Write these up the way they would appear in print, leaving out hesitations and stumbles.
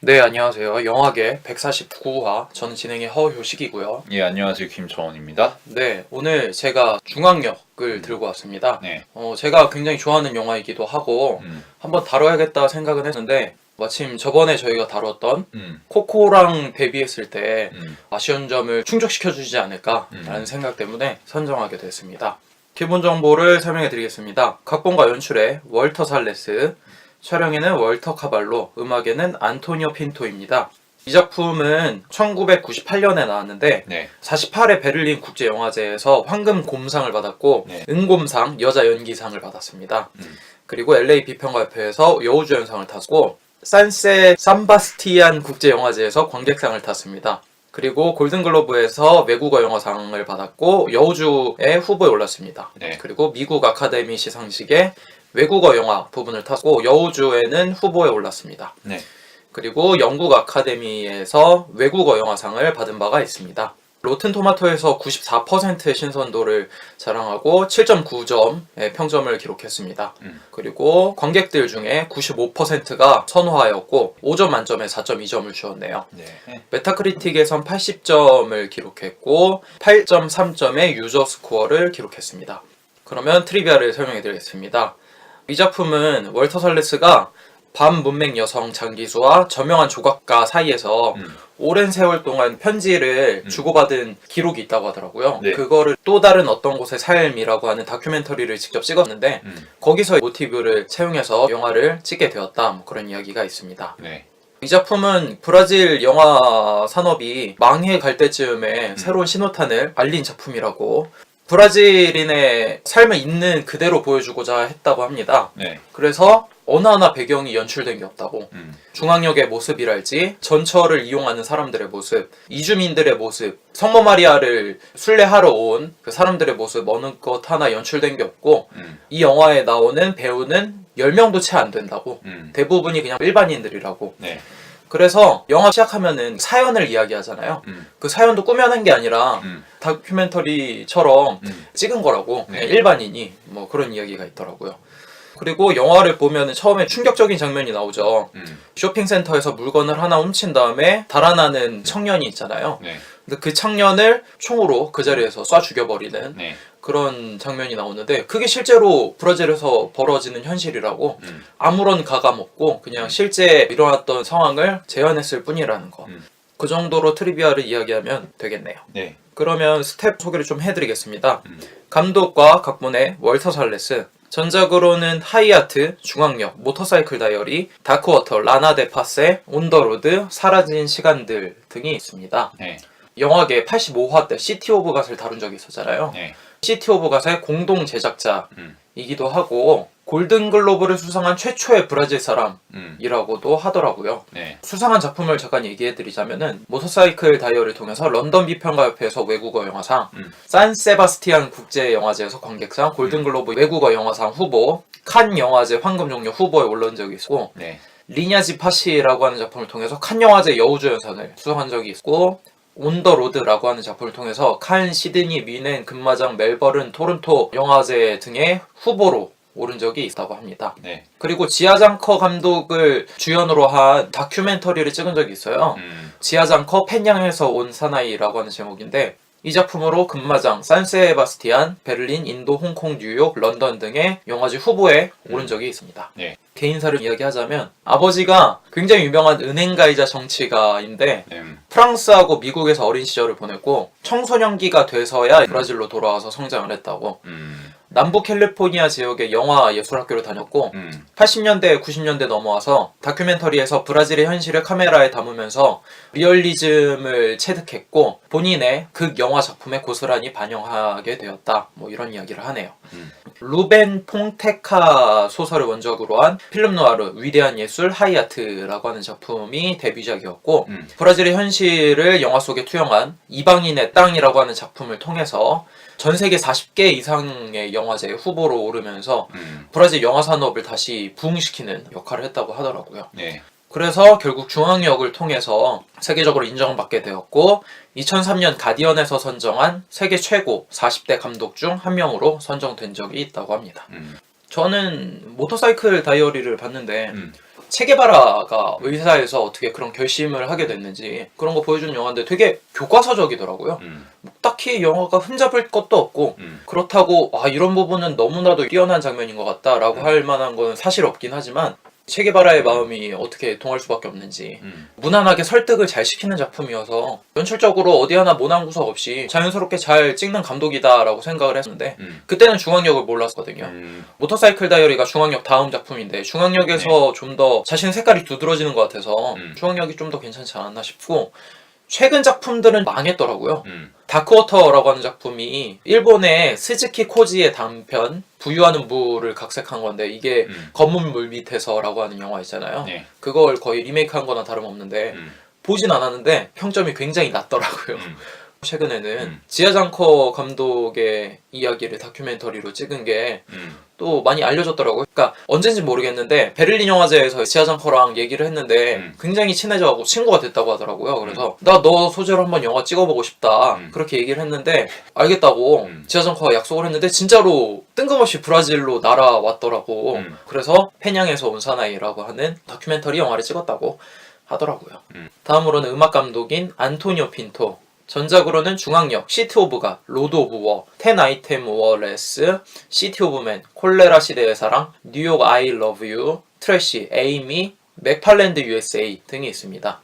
네, 안녕하세요. 영화계 149화, 저는 진행의 허효식이고요. 예, 안녕하세요. 김정원입니다. 네, 오늘 제가 중앙역을 들고 왔습니다. 네. 제가 굉장히 좋아하는 영화이기도 하고 한번 다뤄야겠다 생각은 했는데 마침 저번에 저희가 다뤘던 코코랑 데뷔했을 때 아쉬운 점을 충족시켜주지 않을까라는 생각 때문에 선정하게 됐습니다. 기본 정보를 설명해 드리겠습니다. 각본과 연출에 월터 살레스, 촬영에는 월터 카발로, 음악에는 안토니오 핀토입니다. 이 작품은 1998년에 나왔는데 네. 48회 베를린 국제영화제에서 황금 곰상을 받았고 네. 은곰상 여자 연기상을 받았습니다. 그리고 LA 비평가협회에서 여우주연상을 탔고 산세 삼바스티안 국제영화제에서 관객상을 탔습니다. 그리고 골든글로브에서 외국어 영화상을 받았고 여우주의 후보에 올랐습니다. 네. 그리고 미국 아카데미 시상식에 외국어 영화 부분을 탔고 여우주에는 후보에 올랐습니다. 네. 그리고 영국 아카데미에서 외국어 영화상을 받은 바가 있습니다. 로튼 토마토에서 94%의 신선도를 자랑하고 7.9점의 평점을 기록했습니다. 그리고 관객들 중에 95%가 선호하였고 5점 만점에 4.2점을 주었네요. 네. 메타크리틱에선 80점을 기록했고 8.3점의 유저 스코어를 기록했습니다. 그러면 트리비아를 설명해 드리겠습니다. 이 작품은 월터 살레스가 밤 문맹 여성 장기수와 저명한 조각가 사이에서 오랜 세월 동안 편지를 주고받은 기록이 있다고 하더라고요. 네. 그거를 또 다른 어떤 곳의 삶이라고 하는 다큐멘터리를 직접 찍었는데 거기서 모티브를 채용해서 영화를 찍게 되었다, 뭐 그런 이야기가 있습니다. 네. 이 작품은 브라질 영화 산업이 망해갈 때쯤에 새로운 신호탄을 알린 작품이라고, 브라질인의 삶을 있는 그대로 보여주고자 했다고 합니다. 네. 그래서 어느 하나 배경이 연출된 게 없다고. 중앙역의 모습이랄지 전철을 이용하는 사람들의 모습, 이주민들의 모습, 성모 마리아를 순례하러 온 그 사람들의 모습, 어느 것 하나 연출된 게 없고 이 영화에 나오는 배우는 10명도 채 안 된다고. 대부분이 그냥 일반인들이라고. 네. 그래서 영화 시작하면은 사연을 이야기하잖아요. 그 사연도 꾸며낸 게 아니라 다큐멘터리처럼 찍은 거라고. 그냥 일반인이 뭐 그런 이야기가 있더라고요. 그리고 영화를 보면은 처음에 충격적인 장면이 나오죠. 쇼핑센터에서 물건을 하나 훔친 다음에 달아나는 청년이 있잖아요. 네. 근데 그 청년을 총으로 그 자리에서 쏴 죽여버리는 네. 그런 장면이 나오는데 그게 실제로 브라질에서 벌어지는 현실이라고. 아무런 가감 없고 그냥 실제 일어났던 상황을 재현했을 뿐이라는 거. 그 정도로 트리비아를 이야기하면 되겠네요. 네. 그러면 스텝 소개를 좀 해드리겠습니다. 감독과 각본의 월터 살레스, 전작으로는 하이아트, 중앙역, 모터사이클 다이어리, 다크워터, 라나 데 파세, 온더로드, 사라진 시간들 등이 있습니다. 네. 영화계 85화 때 시티 오브 갓을 다룬 적이 있었잖아요. 네. 시티 오브 갓의 공동 제작자이기도 하고 골든글로브를 수상한 최초의 브라질 사람이라고도 하더라고요. 네. 수상한 작품을 잠깐 얘기해드리자면은 모터사이클 다이어리를 통해서 런던 비평가협회에서 외국어 영화상, 산 세바스티안 국제영화제에서 관객상, 골든글로브 외국어 영화상 후보, 칸 영화제 황금종려 후보에 올른 적이 있고, 네. 리냐지 파시라고 하는 작품을 통해서 칸 영화제 여우주연상을 수상한 적이 있고, 온더로드라고 하는 작품을 통해서 칸, 시드니, 미넨, 금마장, 멜버른, 토론토 영화제 등의 후보로 오른 적이 있다고 합니다. 네. 그리고 지아장커 감독을 주연으로 한 다큐멘터리를 찍은 적이 있어요. 지아장커 펜양에서 온 사나이라고 하는 제목인데 이 작품으로 금마장, 산세바스티안, 베를린, 인도, 홍콩, 뉴욕, 런던 등의 영화제 후보에 오른 적이 있습니다. 네. 개인사를 이야기하자면 아버지가 굉장히 유명한 은행가이자 정치가인데 프랑스하고 미국에서 어린 시절을 보냈고 청소년기가 돼서야 브라질로 돌아와서 성장을 했다고. 남부 캘리포니아 지역의 영화 예술학교를 다녔고 80년대, 90년대 넘어와서 다큐멘터리에서 브라질의 현실을 카메라에 담으면서 리얼리즘을 체득했고 본인의 극영화 작품에 고스란히 반영하게 되었다, 뭐 이런 이야기를 하네요. 루벤 퐁테카 소설을 원작으로 한 필름 누아르 위대한 예술 하이아트라고 하는 작품이 데뷔작이었고 브라질의 현실을 영화 속에 투영한 이방인의 땅이라고 하는 작품을 통해서 전 세계 40개 이상의 영화제 후보로 오르면서 브라질 영화 산업을 다시 부흥시키는 역할을 했다고 하더라고요. 네. 그래서 결국 중앙역을 통해서 세계적으로 인정받게 되었고 2003년 가디언에서 선정한 세계 최고 40대 감독 중 한 명으로 선정된 적이 있다고 합니다. 저는 모터사이클 다이어리를 봤는데 체게바라가 의사에서 어떻게 그런 결심을 하게 됐는지 그런 거 보여주는 영화인데 되게 교과서적이더라고요. 뭐 딱히 영화가 흠잡을 것도 없고 그렇다고 이런 부분은 너무나도 뛰어난 장면인 것 같다라고 할 만한 건 사실 없긴 하지만 체게바라의 마음이 어떻게 통할 수밖에 없는지 무난하게 설득을 잘 시키는 작품이어서 연출적으로 어디 하나 모난 구석 없이 자연스럽게 잘 찍는 감독이다라고 생각을 했는데 그때는 중앙역을 몰랐거든요. 모터사이클 다이어리가 중앙역 다음 작품인데 중앙역에서 좀 더 자신의 색깔이 두드러지는 것 같아서 중앙역이 좀 더 괜찮지 않았나 싶고 최근 작품들은 망했더라고요. 다크워터라고 하는 작품이 일본의 스즈키 코지의 단편 부유하는 무를 각색한 건데 이게 검은 물 밑에서라고 하는 영화 있잖아요. 네. 그걸 거의 리메이크한 거나 다름없는데 보진 않았는데 평점이 굉장히 낮더라고요. 최근에는 지하장커 감독의 이야기를 다큐멘터리로 찍은 게 또 많이 알려졌더라고요. 그러니까 언젠지 모르겠는데 베를린 영화제에서 지하장커랑 얘기를 했는데 굉장히 친해져가고 친구가 됐다고 하더라고요. 그래서 나 너 소재로 한번 영화 찍어보고 싶다 그렇게 얘기를 했는데 알겠다고 지하장커가 약속을 했는데 진짜로 뜬금없이 브라질로 날아왔더라고. 그래서 페냥에서 온 사나이라고 하는 다큐멘터리 영화를 찍었다고 하더라고요. 다음으로는 음악 감독인 안토니오 핀토. 전작으로는 중앙역, 시티 오브 갓, 로드 오브 워, 10 아이템 워레스, 시티 오브 맨, 콜레라 시대의 사랑, 뉴욕 I 러브 유, 트래시, 에이미, 맥팔랜드 USA 등이 있습니다.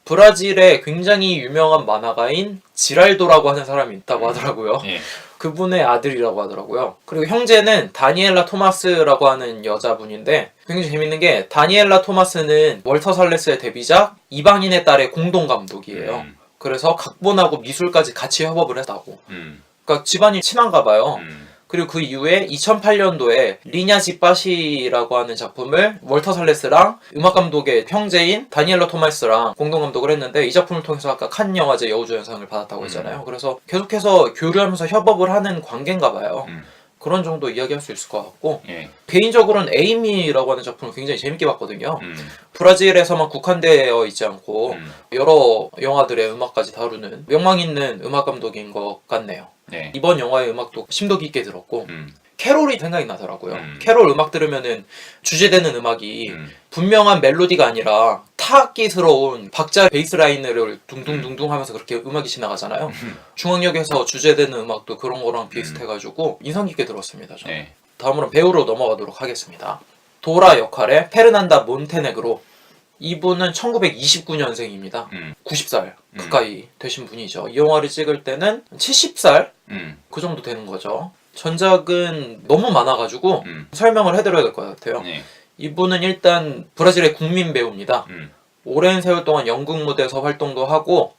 브라질에 굉장히 유명한 만화가인 지랄도라고 하는 사람이 있다고 하더라고요. 예. 그분의 아들이라고 하더라고요. 그리고 형제는 다니엘라 토마스라고 하는 여자분인데 굉장히 재밌는 게 다니엘라 토마스는 월터 살레스의 데뷔작 이방인의 딸의 공동 감독이에요. 그래서 각본하고 미술까지 같이 협업을 했다고. 그러니까 집안이 친한가 봐요. 그리고 그 이후에 2008년도에 리냐지 빠시라고 하는 작품을 월터 살레스랑 음악 감독의 형제인 다니엘라 토마스랑 공동 감독을 했는데 이 작품을 통해서 아까 칸 영화제 여우조연상을 받았다고 했잖아요. 그래서 계속해서 교류하면서 협업을 하는 관계인가 봐요. 그런 정도 이야기할 수 있을 것 같고 개인적으로는 에이미라고 하는 작품을 굉장히 재밌게 봤거든요. 브라질에서만 국한되어 있지 않고 여러 영화들의 음악까지 다루는 명망 있는 음악 감독인 것 같네요. 네. 이번 영화의 음악도 심도 깊게 들었고 캐롤이 생각이 나더라고요. 캐롤 음악 들으면은 주제되는 음악이 분명한 멜로디가 아니라 타악기스러운 박자 베이스 라인을 둥둥둥둥 하면서 그렇게 음악이 지나가잖아요. 중앙역에서 주제되는 음악도 그런 거랑 비슷해가지고 인상 깊게 들었습니다. 저는. 네. 다음으로 배우로 넘어가도록 하겠습니다. 도라 역할의 페르난다 몬테네그로. 이분은 1929년생입니다. 90살 가까이 되신 분이죠. 이 영화를 찍을 때는 70살? 그 정도 되는 거죠. 전작은 너무 많아가지고 설명을 해드려야 될 것 같아요. 네. 이분은 일단 브라질의 국민 배우입니다. 오랜 세월 동안 연극 무대에서 활동도 하고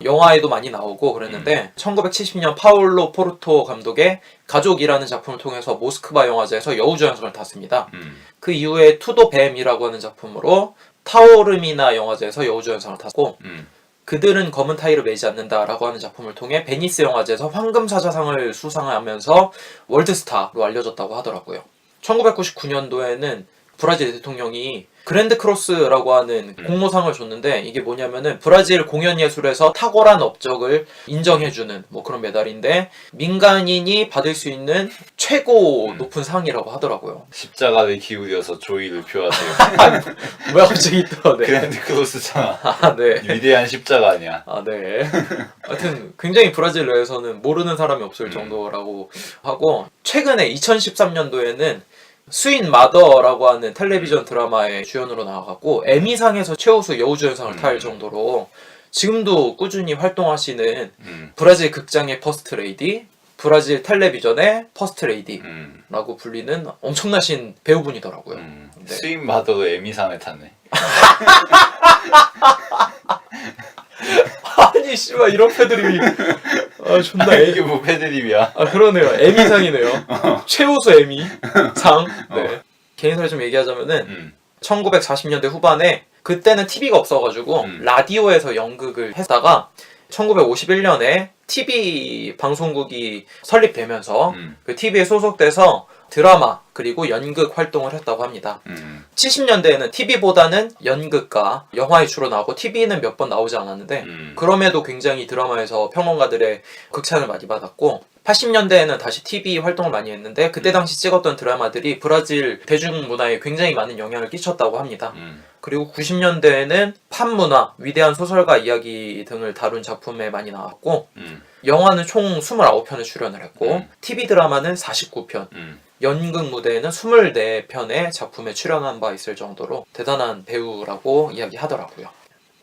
영화에도 많이 나오고 그랬는데 1970년 파울로 포르토 감독의 가족이라는 작품을 통해서 모스크바 영화제에서 여우조연상을 탔습니다. 그 이후에 투도 뱀이라고 하는 작품으로 타오르미나 영화제에서 여우조연상을 탔고 그들은 검은 타이를 매지 않는다라고 하는 작품을 통해 베니스 영화제에서 황금사자상을 수상하면서 월드스타로 알려졌다고 하더라고요. 1999년도에는 브라질 대통령이 그랜드 크로스라고 하는 공모상을 줬는데 이게 뭐냐면은 브라질 공연 예술에서 탁월한 업적을 인정해주는 뭐 그런 메달인데 민간인이 받을 수 있는 최고 높은 상이라고 하더라고요. 십자가를 기울여서 조의를 표하세요. 왜 갑자기 또 네. 그랜드 크로스잖아. 아, 네. 위대한 십자가 아니야. 아, 네. 하여튼 굉장히 브라질 내에서는 모르는 사람이 없을 정도라고 하고 최근에 2013년도에는 스윗 마더라고 하는 텔레비전 드라마의 주연으로 나와갖고 에미상에서 최우수 여우주연상을 탈 정도로 지금도 꾸준히 활동하시는 브라질 극장의 퍼스트 레이디, 브라질 텔레비전의 퍼스트 레이디라고 불리는 엄청나신 배우분이더라고요. 네. 스윗 마더도 에미상에 탔네. 아니 씨발 이런 패드립이 아 존나 이게 뭐 패드립이야. 아 그러네요. 에미상이네요. 최우수 에미상. 네. 개인사를 좀 얘기하자면은 1940년대 후반에 그때는 TV가 없어가지고 라디오에서 연극을 했다가 1951년에 TV 방송국이 설립되면서 그 TV에 소속돼서 드라마 그리고 연극 활동을 했다고 합니다. 70년대에는 TV보다는 연극과 영화에 주로 나오고 TV는 몇 번 나오지 않았는데 그럼에도 굉장히 드라마에서 평론가들의 극찬을 많이 받았고 80년대에는 다시 TV 활동을 많이 했는데 그때 당시 찍었던 드라마들이 브라질 대중문화에 굉장히 많은 영향을 끼쳤다고 합니다. 그리고 90년대에는 팝 문화, 위대한 소설가 이야기 등을 다룬 작품에 많이 나왔고 영화는 총 29편에 출연을 했고 TV 드라마는 49편, 연극 무대에는 24편의 작품에 출연한 바 있을 정도로 대단한 배우라고 이야기하더라고요.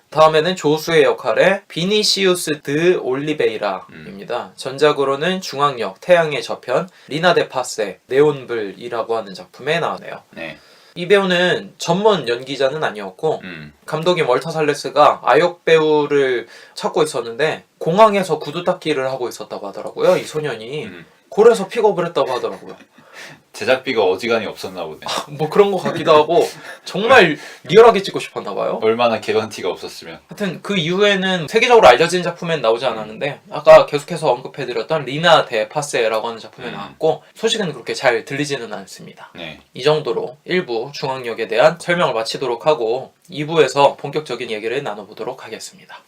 다음에는 조수의 역할의 비니시우스 드 올리베이라입니다. 전작으로는 중앙역, 태양의 저편, 리나 데 파세, 네온블이라고 하는 작품에 나오네요. 네. 이 배우는 전문 연기자는 아니었고 감독인 월터 살레스가 아역 배우를 찾고 있었는데 공항에서 구두 닦기를 하고 있었다고 하더라고요. 이 소년이 그래서 픽업을 했다고 하더라고요. 제작비가 어지간히 없었나 보네. 뭐 그런 것 같기도 하고 정말 리얼하게 찍고 싶었나 봐요. 얼마나 개런티가 없었으면. 하여튼 그 이후에는 세계적으로 알려진 작품엔 나오지 않았는데 아까 계속해서 언급해드렸던 리나 데 파세라고 하는 작품에 나왔고 소식은 그렇게 잘 들리지는 않습니다. 네. 이 정도로 1부 중앙역에 대한 설명을 마치도록 하고 2부에서 본격적인 얘기를 나눠보도록 하겠습니다.